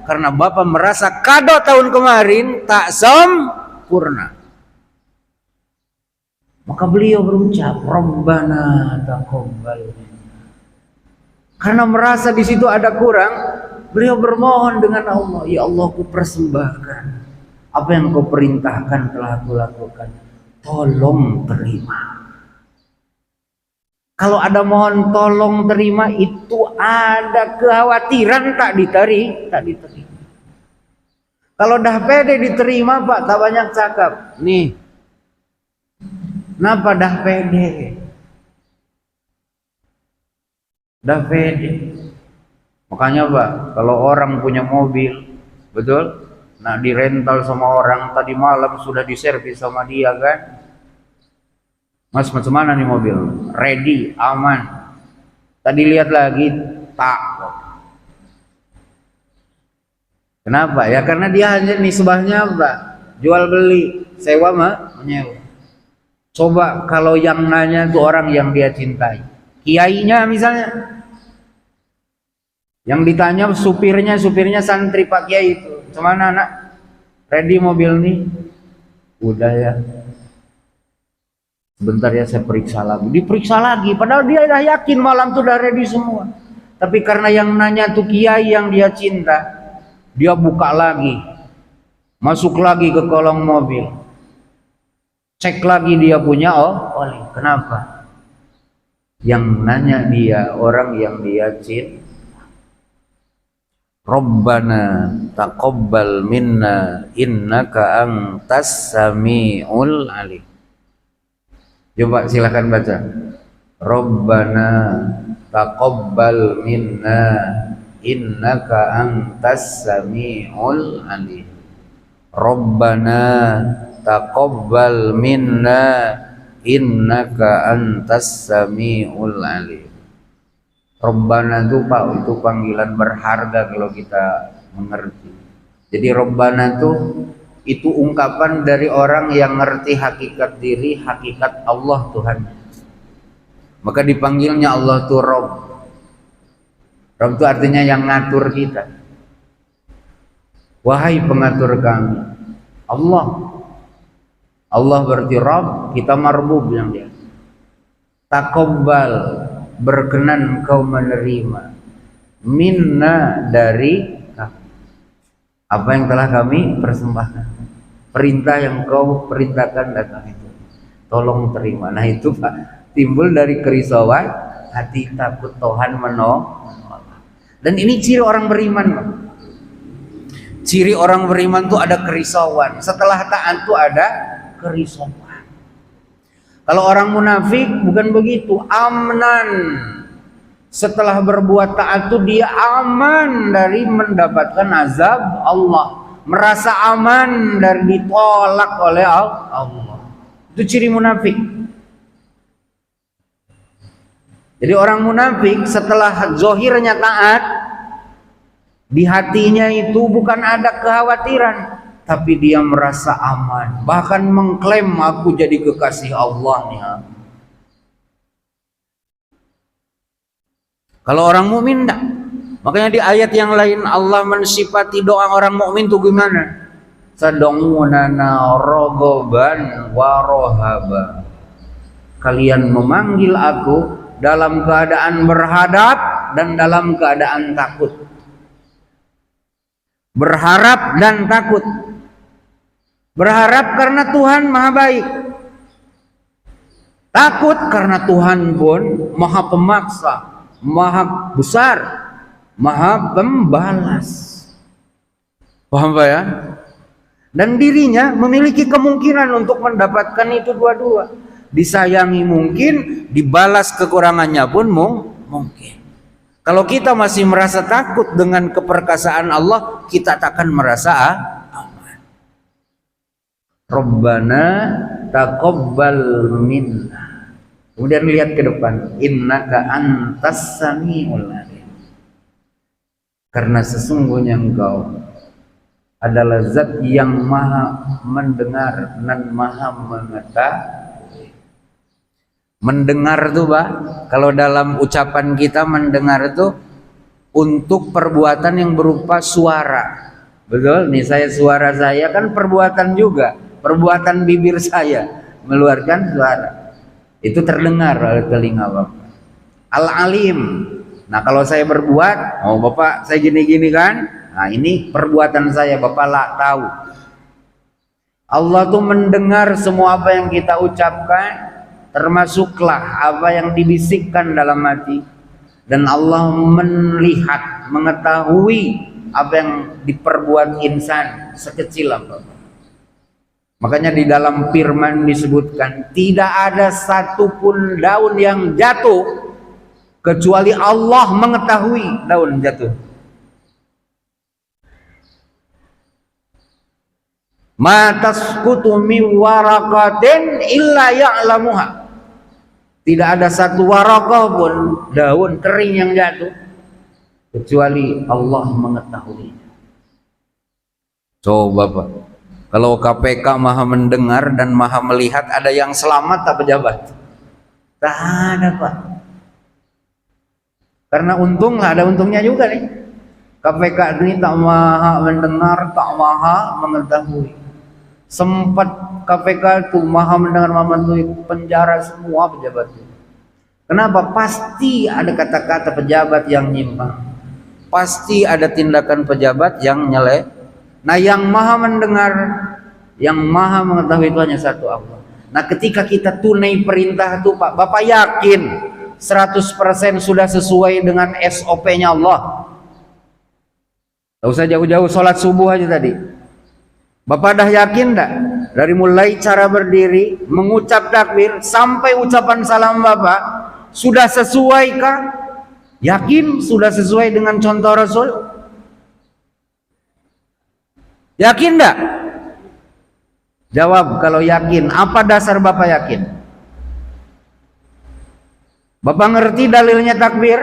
Karena Bapak merasa kado tahun kemarin tak sempurna. Maka beliau berucap, Rabbana taqabbal. Karena merasa di situ ada kurang, beliau bermohon dengan Allah, ya Allah, ku persembahkan apa yang kau perintahkan telah aku lakukan, tolong terima. Kalau ada mohon tolong terima itu ada kekhawatiran tak diterima. Kalau dah pede diterima Pak, tak banyak cakap. Nih, kenapa dah pede? Dah pede. Makanya Pak, kalau orang punya mobil, betul? Nah dirental sama orang, tadi malam sudah diservis sama dia kan? Mas macam mana nih mobil? Ready, aman. Tadi lihat lagi, tak. Kenapa? Ya karena dia hanya nisbahnya Pak, jual beli, sewa menyewa. Coba kalau yang nanya itu orang yang dia cintai, kiainya misalnya, yang ditanya supirnya santri Pak Kiai itu, "Kemana anak? Ready mobil nih?" "Udah ya. Sebentar ya saya periksa lagi." Diperiksa lagi, padahal dia udah yakin malam tuh udah ready semua. Tapi karena yang nanya tuh kiai yang dia cinta, dia buka lagi, masuk lagi ke kolong mobil, cek lagi dia punya oli. Kenapa? Yang nanya dia orang yang dia cinta. Rabbana taqabbal minna innaka antas samiul alim. Coba silakan baca. Rabbana taqabbal minna innaka antas samiul alim. Rabbana taqabbal minna innaka antas samiul alim. Rabbana itu Pak, itu panggilan berharga kalau kita mengerti. Jadi Rabbana itu ungkapan dari orang yang ngerti hakikat diri, hakikat Allah Tuhan. Maka dipanggilnya Allah itu Rabb. Rabb itu artinya yang ngatur kita. Wahai pengatur kami, Allah. Allah berarti Rabb, kita marbub yang dia. Taqabbal, berkenan kau menerima, minna, dari kami, apa yang telah kami persembahkan, perintah yang kau perintahkan datang itu, tolong terima. Nah itu Pak, timbul dari kerisauan hati, takut Tuhan menolak. Dan ini ciri orang beriman Pak. Ciri orang beriman tuh ada kerisauan, setelah taat tuh ada kerisauan. Kalau orang munafik bukan begitu, amnan. Setelah berbuat taat itu dia aman dari mendapatkan azab Allah, merasa aman dari ditolak oleh Allah. Itu ciri munafik. Jadi orang munafik setelah zohirnya taat, di hatinya itu bukan ada kekhawatiran, tapi dia merasa aman, bahkan mengklaim aku jadi kekasih Allah nih. Kalau orang mukmin enggak. Makanya di ayat yang lain Allah mensifati doa orang mukmin itu gimana? Tad'unana raghaban wa rahaba. Kalian memanggil aku dalam keadaan berhadap dan dalam keadaan takut. Berharap dan takut. Berharap karena Tuhan maha baik, takut karena Tuhan pun maha pemaksa, maha besar, maha pembalas. Paham Pak ya? Dan dirinya memiliki kemungkinan untuk mendapatkan itu dua-dua. Disayangi mungkin, dibalas kekurangannya pun mungkin. Kalau kita masih merasa takut dengan keperkasaan Allah, kita takkan merasa Rabbana taqabbal minna. Kemudian lihat ke depan, innaka antas samiul alim. Karena sesungguhnya engkau adalah zat yang maha mendengar dan maha mengetahui. Mendengar tuh Pak, kalau dalam ucapan kita mendengar itu untuk perbuatan yang berupa suara. Betul? Nih suara saya kan perbuatan juga. Perbuatan bibir saya mengeluarkan suara, itu terdengar oleh telinga Bapak. Al-alim. Nah kalau saya berbuat, oh Bapak saya gini-gini kan, nah ini perbuatan saya, Bapak lah tahu. Allah tuh mendengar semua apa yang kita ucapkan, termasuklah apa yang dibisikkan dalam hati. Dan Allah melihat, mengetahui apa yang diperbuat insan sekecil apa. Makanya di dalam firman disebutkan tidak ada satupun daun yang jatuh kecuali Allah mengetahui daun jatuh. Ma tasqutu min waraqatin illa ya'lamuha. Tidak ada satu warakah pun daun kering yang jatuh kecuali Allah mengetahuinya. Coba Pak, Kalau KPK maha mendengar dan maha melihat, ada yang selamat tak pejabat? Tak ada, Pak. Karena untung lah, ada untungnya juga nih. KPK ini tak maha mendengar, tak maha mengetahui. Sempat KPK itu maha mendengar, maha mengetahui, penjara semua pejabat itu. Kenapa? Pasti ada kata-kata pejabat yang nyimpang. Pasti ada tindakan pejabat yang nyelek. Nah, yang maha mendengar, yang maha mengetahui itu hanya satu, Allah. Nah, ketika kita tunai perintah itu, Pak, Bapak yakin 100% sudah sesuai dengan SOP-nya Allah? Tak usah jauh-jauh, sholat subuh aja tadi. Bapak dah yakin enggak? Dari mulai cara berdiri, mengucap takbir, sampai ucapan salam Bapak, sudah sesuaikah? Yakin sudah sesuai dengan contoh Rasul? Yakin enggak? Jawab kalau yakin. Apa dasar Bapak yakin? Bapak ngerti dalilnya takbir?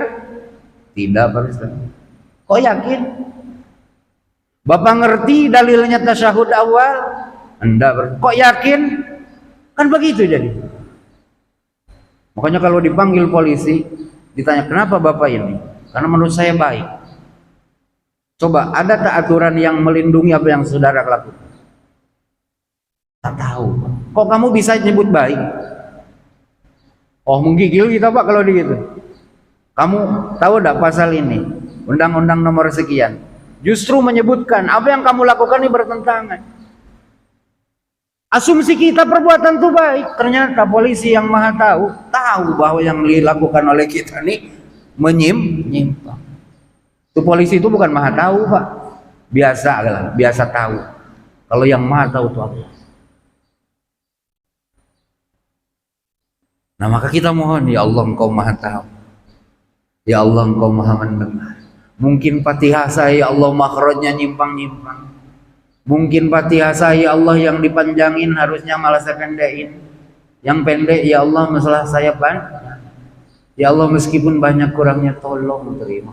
Tidak, Pak Ustaz. Kok yakin? Bapak ngerti dalilnya tasyahud awal? Enggak. Kok yakin? Kan begitu jadi. Makanya kalau dipanggil polisi, ditanya kenapa Bapak ini? Karena menurut saya baik. Coba, ada tak aturan yang melindungi apa yang saudara lakukan? Tak tahu. Kok kamu bisa nyebut baik? Oh, menggigil kita, Pak, kalau begitu. Kamu tahu tak pasal ini? Undang-undang nomor sekian. Justru menyebutkan apa yang kamu lakukan ini bertentangan. Asumsi kita perbuatan itu baik. Ternyata polisi yang maha tahu bahwa yang dilakukan oleh kita ini menyimpang. Itu polisi itu bukan maha tahu, Pak. Biasa tahu. Kalau yang maha tahu itu Allah. Nah, maka kita mohon, ya Allah, Engkau maha tahu. Ya Allah, Engkau maha mendengar. Mungkin Fatihah saya, ya Allah, makhrajnya nyimpang-nyimpang. Mungkin Fatihah saya, ya Allah, yang dipanjangin harusnya malah saya pendekin. Yang pendek, ya Allah, masalah saya panjang. Ya Allah, meskipun banyak kurangnya, tolong terima.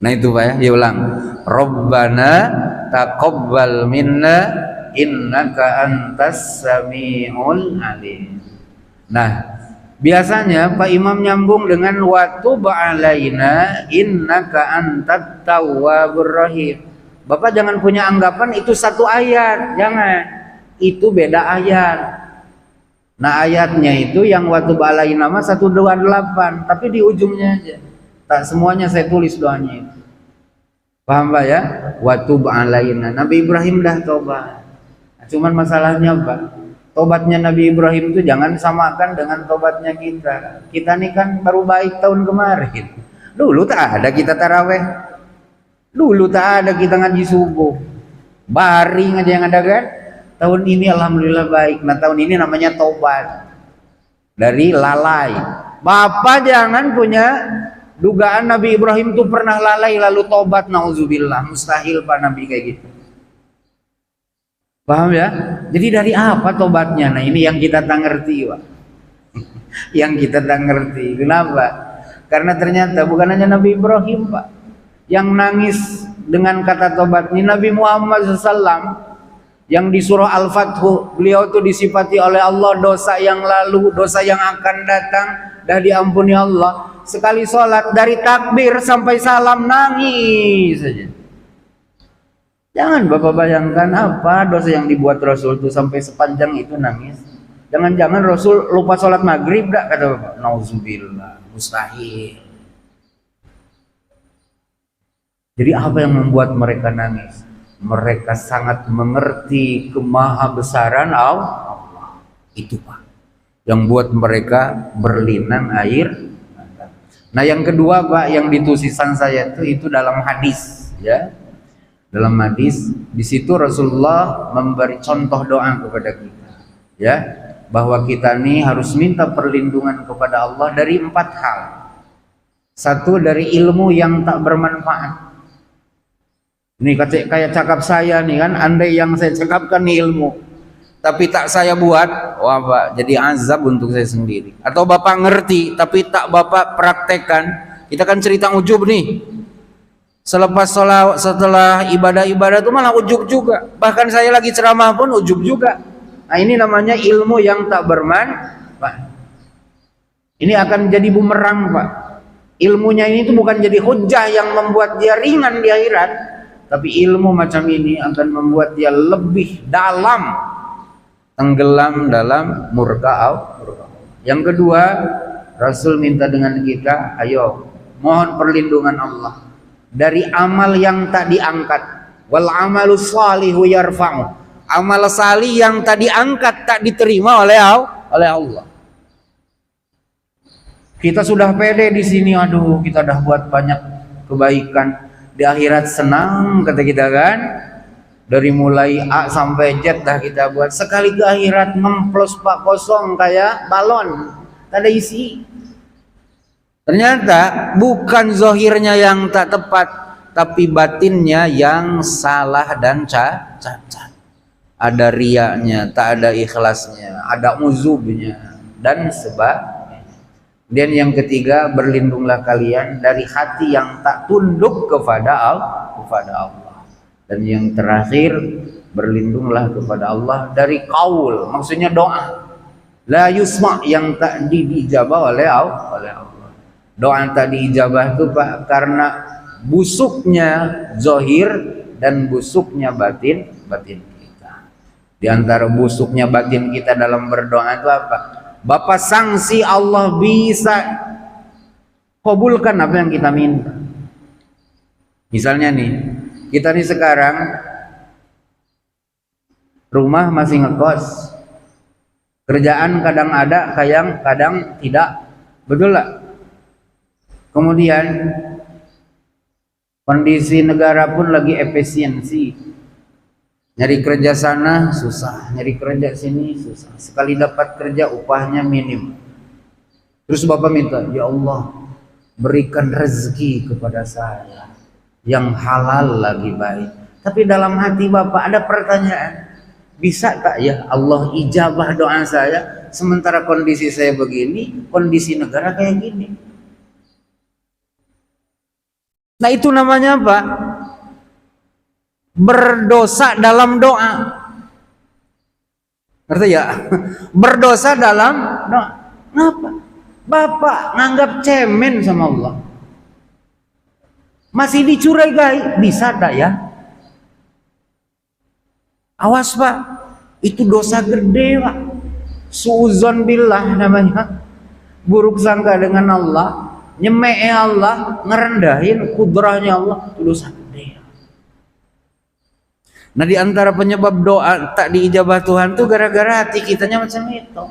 Nah itu, Pak, ya ulang. Rabbana taqabbal minna innaka antas samiul alim. Nah, biasanya Pak Imam nyambung dengan wa tub alaina innaka antat tawwabur rahim. Bapak jangan punya anggapan itu satu ayat, jangan. Itu beda ayat. Nah, ayatnya itu yang wa tub alaina mah 128, tapi di ujungnya aja. Tak semuanya saya tulis doanya itu. Paham, Pak, ya? Wa tub alaina. Nabi Ibrahim dah tobat. Cuman masalahnya, Pak, tobatnya Nabi Ibrahim itu jangan samakan dengan tobatnya kita. Kita nih kan baru baik tahun kemarin. Dulu tak ada kita taraweh. Dulu tak ada kita ngaji subuh. Baring aja yang ada kan. Tahun ini alhamdulillah baik. Nah, tahun ini namanya tobat. Dari lalai. Bapak jangan punya dugaan Nabi Ibrahim itu pernah lalai lalu tobat, nauzubillah. Mustahil, Pak, Nabi kayak gitu. Paham, ya? Jadi dari apa tobatnya? Nah, ini yang kita tak ngerti, Pak. Yang kita tak ngerti. Kenapa? Karena ternyata bukan hanya Nabi Ibrahim, Pak, yang nangis dengan kata tobat. Ini Nabi Muhammad SAW yang di surah Al-Fathu, beliau itu disifati oleh Allah dosa yang lalu, dosa yang akan datang dah diampuni Allah. Sekali sholat dari takbir sampai salam nangis saja. Jangan Bapak bayangkan apa dosa yang dibuat Rasul itu sampai sepanjang itu nangis. Jangan-jangan Rasul lupa sholat maghrib dak, kata Bapak. Nauzubillah, mustahil. Jadi apa yang membuat mereka nangis? Mereka sangat mengerti kemahabesaran Allah. Itu, Pak, yang buat mereka berlinang air. Nah, yang kedua, Pak, yang di tulisan saya itu dalam hadis, ya. Dalam hadis, di situ Rasulullah memberi contoh doa kepada kita, ya, bahwa kita nih harus minta perlindungan kepada Allah dari 4 hal. Satu, dari ilmu yang tak bermanfaat. Ini kayak cakap saya nih kan, andai yang saya cakapkan nih ilmu, tapi tak saya buat, wah, Pak, jadi azab untuk saya sendiri. Atau Bapak ngerti, tapi tak Bapak praktekkan. Kita kan cerita ujub nih. Selepas sholat, setelah ibadah-ibadah itu malah ujub juga. Bahkan saya lagi ceramah pun ujub juga. Nah, ini namanya ilmu yang tak bermanfaat. Ini akan jadi bumerang, Pak. Ilmunya ini tuh bukan jadi hujah yang membuat dia ringan di akhirat, tapi ilmu macam ini akan membuat dia lebih dalam, tenggelam dalam murka Allah. Yang kedua, Rasul minta dengan kita, ayo mohon perlindungan Allah dari amal yang tak diangkat. Wal amalu shalihu yarfa'u. Amal salih yang tak diangkat, tak diterima oleh Allah. Kita sudah pede di sini, aduh kita dah buat banyak kebaikan. Di akhirat senang kata kita kan. Dari mulai A sampai Z dah kita buat. Sekali ke akhirat ngemplos Pak, kosong kayak balon, tak ada isi. Ternyata bukan zohirnya yang tak tepat, tapi batinnya yang salah dan cacat. Ada riaknya, tak ada ikhlasnya, ada uzubnya, dan sebagainya. Dan yang ketiga, berlindunglah kalian dari hati yang tak tunduk kepada Allah. Dan yang terakhir, berlindunglah kepada Allah dari qaul, maksudnya doa la yusma, yang tak diijabah oleh Allah. Doa tak diijabah itu Pak karena busuknya zohir dan busuknya batin kita. Di antara busuknya batin kita dalam berdoa itu apa? Bapak sanksi Allah bisa kabulkan apa yang kita minta. Misalnya nih, kita nih sekarang rumah masih ngekos, kerjaan kadang ada, kadang tidak, betul lah. Kemudian kondisi negara pun lagi efisiensi, nyari kerja sana susah, nyari kerja sini susah, sekali dapat kerja upahnya minim. Terus Bapak minta, ya Allah berikan rezeki kepada saya yang halal lagi baik. Tapi dalam hati Bapak ada pertanyaan, bisa tak ya Allah ijabah doa saya sementara kondisi saya begini, kondisi negara kayak gini? Nah itu namanya apa? Berdosa dalam doa. Ngerti ya? Berdosa dalam doa. Kenapa? Bapak nganggap cemen sama Allah, masih dicurigai, bisa tak ya? Awas Pak, itu dosa gede Pak. Suuzon billah namanya. Buruk sangka dengan Allah, nyemeh Allah, ngerendahin kudrahnya Allah, itu dosa gede. Nah di antara penyebab doa tak diijabah Tuhan tuh gara-gara hati kitanya macam itu.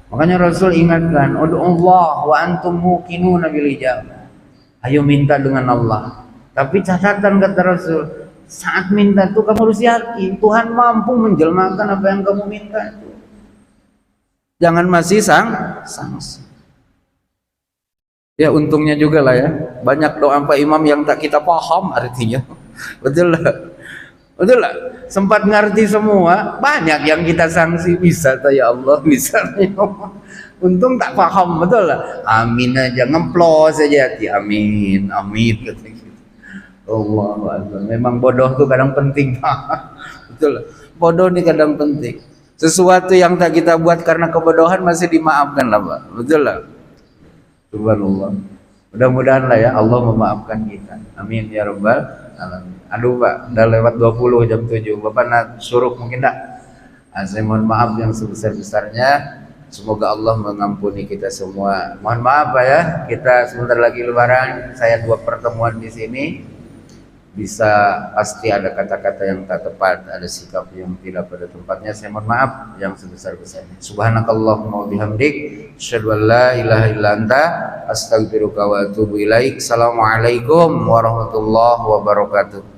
Makanya Rasul ingatkan, ud'ullah wa antum muqinuna bil ijabah. Ayo minta dengan Allah. Tapi catatan kata Rasul, saat minta itu kamu harus yakin Tuhan mampu menjelmakan apa yang kamu minta itu. Jangan masih sanksi. Ya untungnya juga lah ya, banyak doa Pak Imam yang tak kita paham artinya. Betul lah. Betul lah. Sempat ngerti semua, banyak yang kita sanksi, bisa tak ya Allah, bisa ya Allah. Untung tak paham, betul lah. Amin aja, ngemplos aja hati, amin, amin kata gitu. Allah, memang bodoh tuh kadang penting Pak. Betul lah. Bodoh nih kadang penting. Sesuatu yang tak kita buat karena kebodohan masih dimaafkan lah Pak. Betul lah. Subhanallah. Mudah-mudahan lah ya Allah memaafkan kita. Amin ya rabbal alamin. Aduh Pak, udah lewat 20 jam 7. Bapak nak suruh mungkin tak? Saya mohon maaf yang sebesar-besarnya. Semoga Allah mengampuni kita semua. Mohon maaf Pak ya, kita sebentar lagi lebaran. Saya 2 pertemuan di sini. Bisa pasti ada kata-kata yang tak tepat, ada sikap yang tidak pada tempatnya. Saya mohon maaf yang sebesar-besarnya. Subhanakallahumma wa bihamdik, asyhadu an la ilaha illa anta, astaghfiruka wa atubu ilaik. Assalamualaikum warahmatullahi wabarakatuh.